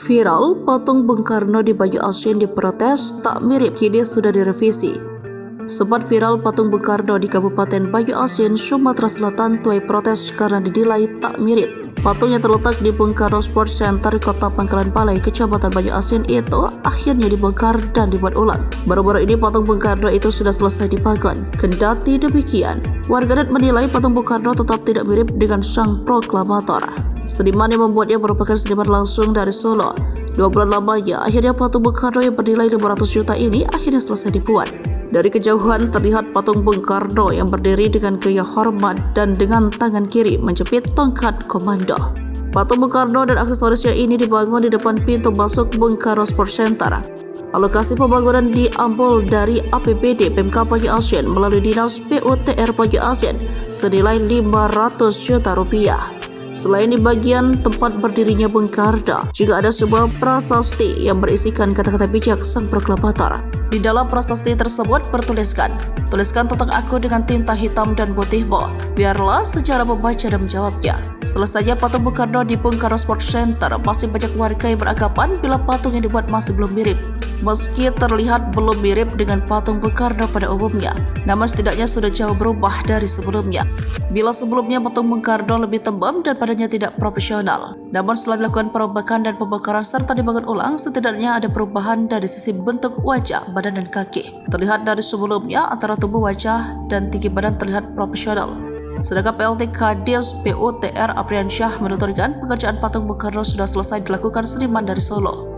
Viral, patung Bung Karno di Baju Asien diprotes tak mirip, kini sudah direvisi. Sempat viral patung Bung Karno di Kabupaten Baju Asien, Sumatera Selatan tuai protes karena dinilai tak mirip. Patung yang terletak di Bung Karno Sport Center, Kota Pangkalan Palai, Kecamatan Baju Asien itu akhirnya dibongkar dan dibuat ulang. Baru-baru ini patung Bung Karno itu sudah selesai dibangun. Kendati demikian, warganet menilai patung Bung Karno tetap tidak mirip dengan sang proklamator. Seniman yang membuatnya merupakan seniman langsung dari Solo. 2 bulan lamanya, akhirnya patung Bung Karno yang bernilai 500 juta ini akhirnya selesai dibuat. Dari kejauhan terlihat patung Bung Karno yang berdiri dengan gaya hormat dan dengan tangan kiri menjepit tongkat komando. Patung Bung Karno dan aksesorisnya ini dibangun di depan pintu masuk Bung Karno Sport Center. Alokasi pembangunan diambil dari APBD Pemkab Baju Asien melalui Dinas PUTR Baju Asien senilai 500 juta rupiah. Selain di bagian tempat berdirinya Bung Karno, juga ada sebuah prasasti yang berisikan kata-kata bijak sang proklamator. Di dalam prasasti tersebut bertuliskan, "Tuliskan tentang aku dengan tinta hitam dan putihmu, biarlah sejarah membaca dan menjawabnya." Selesainya patung Bung Karno di Bung Karno Sport Center, masih banyak warga yang beranggapan bila patung yang dibuat masih belum mirip. Meski terlihat belum mirip dengan patung Bung Karno pada umumnya, namun setidaknya sudah jauh berubah dari sebelumnya. Bila sebelumnya patung Bung Karno lebih tembam dan badannya tidak proporsional, namun setelah dilakukan perombakan dan pembongkaran serta dibangun ulang, setidaknya ada perubahan dari sisi bentuk wajah, badan dan kaki. Terlihat dari sebelumnya antara tubuh, wajah dan tinggi badan terlihat proporsional. Sedangkan PLT Kadis PUTR Apriansyah menuturkan pengerjaan patung Bung Karno sudah selesai dilakukan seniman dari Solo.